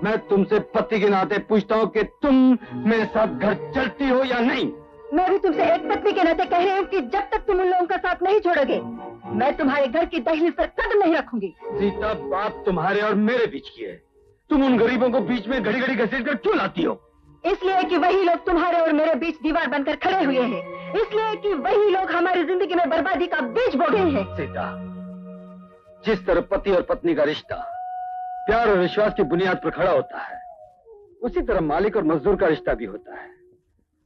मैं तुमसे पति के नाते पूछता हूँ कि तुम मेरे साथ घर चलती हो या नहीं? मैं भी तुमसे एक पत्नी के नाते कह रही हूँ कि जब तक तुम उन लोगों का साथ नहीं छोड़ोगे, मैं तुम्हारे घर की दहलीज पर कदम नहीं रखूंगी। सीता, बात तुम्हारे और मेरे बीच की है। तुम उन गरीबों को बीच में घड़ी घड़ी घसीट कर क्यों लाती हो? इसलिए कि वही लोग तुम्हारे और मेरे बीच दीवार बनकर खड़े हुए हैं। इसलिए कि वही लोग हमारी जिंदगी में बर्बादी का बीज बो गए हैं। सीता, जिस तरह पति और पत्नी का रिश्ता प्यार और विश्वास की बुनियाद पर खड़ा होता है, उसी तरह मालिक और मजदूर का रिश्ता भी होता है।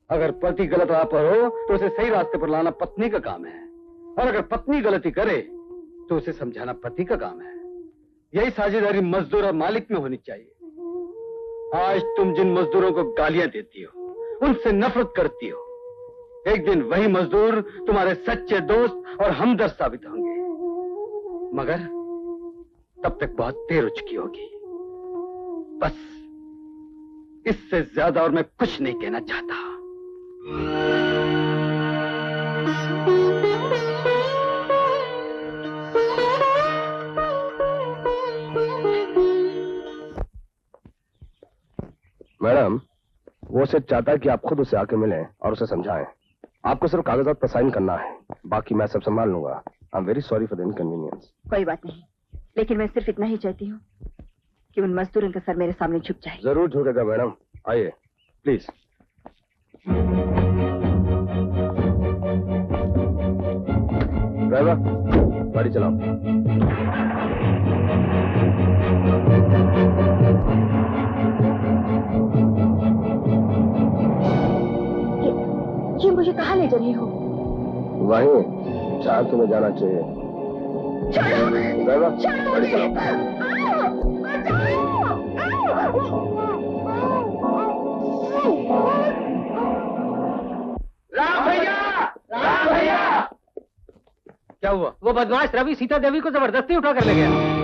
अगर पति गलत राह पर हो तो उसे सही रास्ते पर लाना पत्नी का काम है, और अगर पत्नी गलती करे तो उसे समझाना पति का काम है। यही साझेदारी मजदूर और मालिक में होनी चाहिए। आज तुम जिन मजदूरों को गालियां देती हो, उनसे नफरत करती हो, एक दिन वही मजदूर तुम्हारे सच्चे दोस्त और हमदर्द साबित होंगे। मगर तब तक बहुत देर हो चुकी होगी। बस इससे ज्यादा और मैं कुछ नहीं कहना चाहता। मैडम, वो सिर्फ चाहता है कि आप खुद उसे आके मिलें और उसे समझाएं। आपको सिर्फ कागजात पर साइन करना है, बाकी मैं सब संभाल लूंगा। I am very sorry for the inconvenience. कोई बात नहीं, लेकिन मैं सिर्फ इतना ही चाहती हूँ कि उन मजदूरों का सर मेरे सामने झुक जाए। जरूर झुकेगा मैडम, आइए प्लीज। ड्राइवर, गाड़ी चलाओ। ये मुझे कहाँ ले जा रही हो? वहीं जहाँ तुम्हें जाना चाहिए। ड्राइवर, गाड़ी चलाओ। राम भैया, राम भैया। क्या हुआ? वो बदमाश रवि सीता देवी को जबरदस्ती उठा कर ले गया।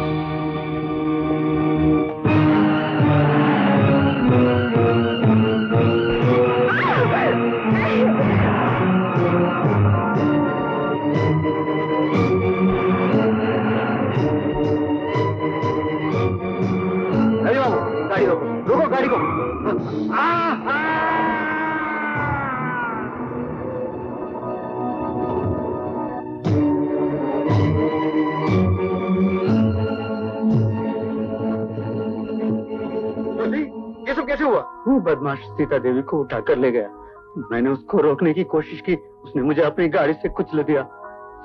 गाड़ी रोको, रोको गाड़ी को। ये सब कैसे हुआ? वो बदमाश सीता देवी को उठा कर ले गया। मैंने उसको रोकने की कोशिश की, उसने मुझे अपनी गाड़ी से कुचल दिया।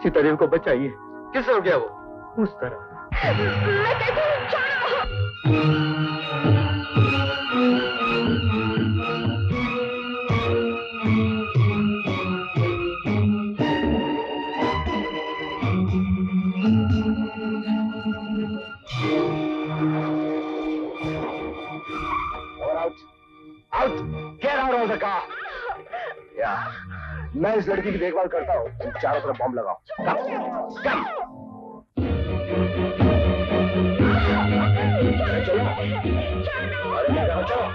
सीता देवी को बचाइए। किस तरह गया वो? उस तरह। मैं इस लड़की की देखभाल करता हूँ, तुम चारों तरफ बम लगाओ। चलो, अरे चलो।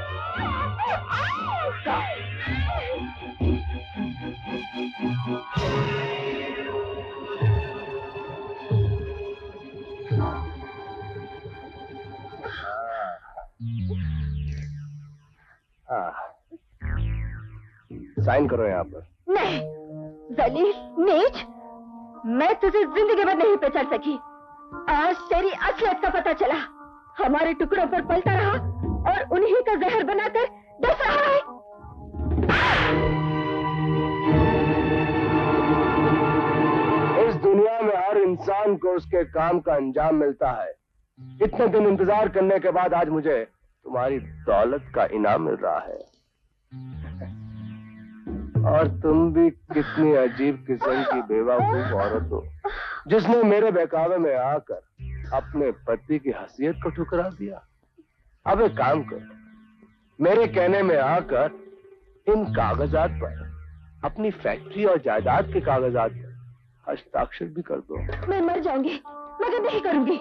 साइन करो यहाँ पर। नहीं, जलील, नीच, मैं तुझे जिंदगी में नहीं पहचान सकी। आज तेरी असलियत का पता चला। हमारे टुकड़ों पर पलता रहा और उन्हीं का जहर बनाकर डस रहा है। इस दुनिया में हर इंसान को उसके काम का अंजाम मिलता है। इतने दिन इंतजार करने के बाद आज मुझे तुम्हारी दौलत का इनाम मिल रहा है। और तुम भी कितनी अजीब किस्म की बेवकूफ औरत हो, जिसने मेरे बहकावे में आकर अपने पति की हैसियत को ठुकरा दिया। अब एक काम कर, मेरे कहने में आकर इन कागजात पर, अपनी फैक्ट्री और जायदाद के कागजात पर हस्ताक्षर भी कर दो। मैं मर जाऊंगी मगर नहीं करूंगी।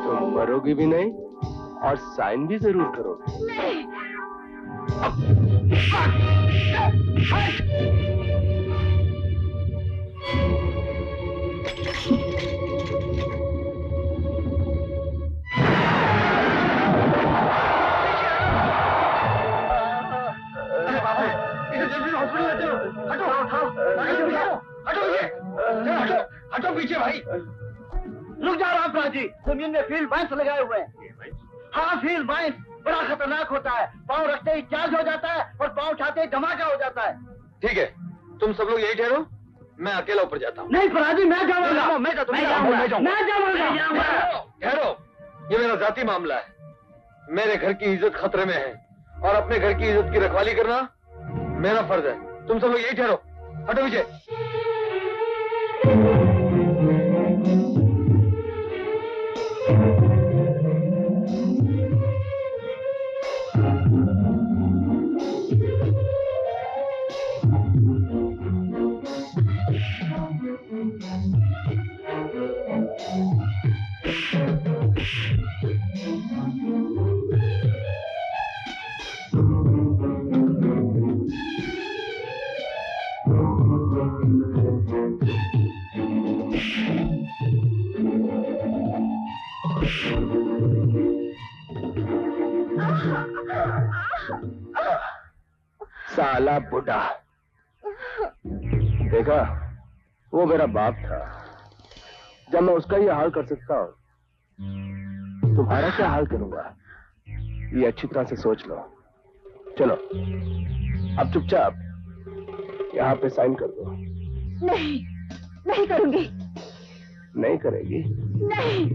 तुम मरोगी भी नहीं और साइन भी जरूर करोगे। नहीं। बाजी, जमीन में फील्ड माइंस लगाए हुए हैं। हाँ, फील्ड माइंस बड़ा खतरनाक होता है। पाँव रखते ही चार्ज हो जाता है और पाँव उठाते ही धमाका हो जाता है। ठीक है, तुम सब लोग यही ठहरो, मैं अकेला ऊपर जाता हूँ। नहीं फराजी, मैं जाऊंगा। मैं जाऊंगा। ठहरो, ये मेरा जाती मामला है। मेरे घर की इज्जत खतरे में है और अपने घर की इज्जत की रखवाली करना मेरा फर्ज है। तुम सब लोग यही ठहरो, हटो पीछे। साला बुढ़ा, देखा, वो मेरा बाप था। जब मैं उसका ये हाल कर सकता हूं, तुम्हारा क्या हाल करूंगा, ये अच्छी तरह से सोच लो। चलो, अब चुपचाप यहाँ पे साइन कर दो। नहीं, नहीं करूंगी। नहीं करेगी? नहीं।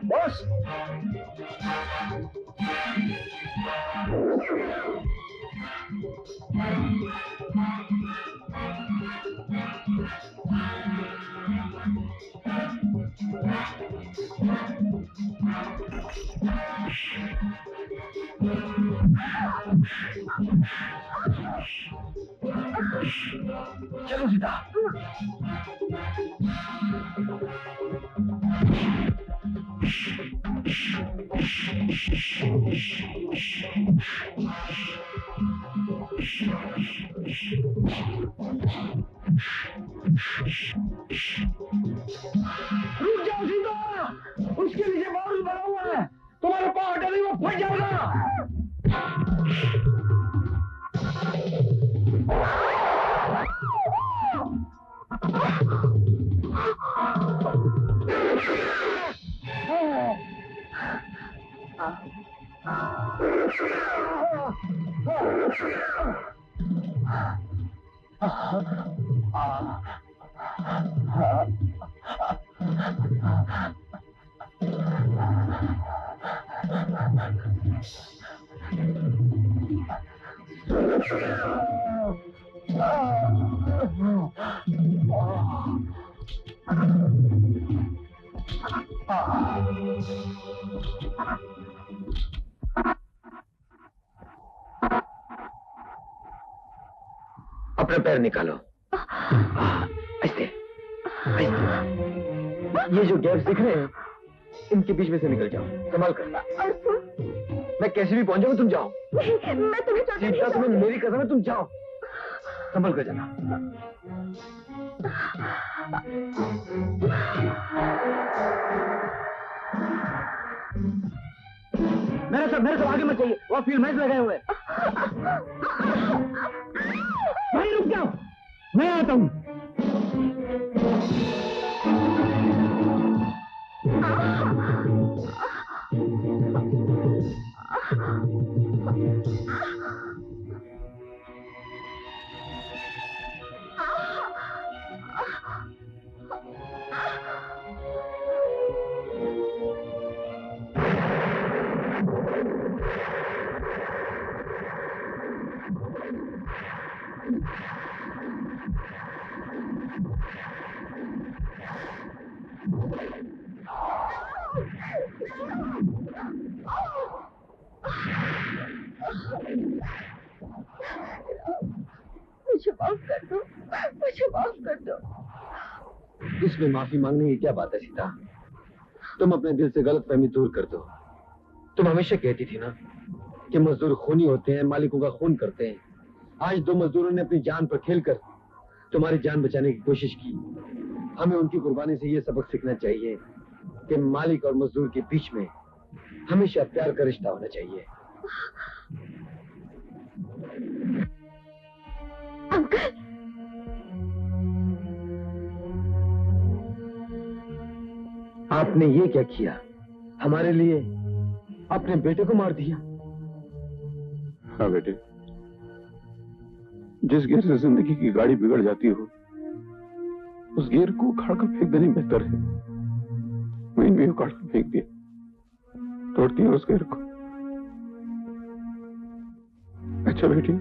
बॉस, चलो सीधा। रुक जाओ सीधा, उसके नीचे बारूद बना हुआ है, तुम्हारे पाँव हटा नहीं वो फट जाएगा। अपने पैर निकालो। ऐसे, ये जो गैप्स दिख रहे हैं, इनके बीच में से निकल जाओ, संभाल कर। मैं कैसे भी पहुंच जाऊंगा, तुम जाओ। नहीं, मैं तुम्हें छोड़कर नहीं तुम्हें मेरी कसम है, तुम जाओ, संभल कर जाना। मेरे सब आगे मत चाहिए, वहाँ फील्ड मैच लगाए हुए। भाई रुक जाओ, मैं आता हूँ। मुझे माफ कर दो, मुझे माफ कर दो। इसमें माफी मांगने की क्या बात है सीता? तुम अपने दिल से गलतफहमी दूर कर दो। तुम हमेशा कहती थी ना कि मजदूर खूनी होते हैं, मालिकों का खून करते हैं। आज दो मजदूरों ने अपनी जान पर खेलकर तुम्हारी जान बचाने की कोशिश की। हमें उनकी कुर्बानी से ये सबक सीखना चाहिए कि मालिक और मजदूर के बीच में हमेशा प्यार का रिश्ता होना चाहिए। अंकल, आपने ये क्या किया? हमारे लिए अपने बेटे को मार दिया। हाँ बेटे, जिस गियर से जिंदगी की गाड़ी बिगड़ जाती हो, उस गियर को उखाड़ कर फेंक देने बेहतर है। मैंने भी उखाड़ कर फेंक दिया, तोड़ दिया उस गियर को। अच्छा बेटी,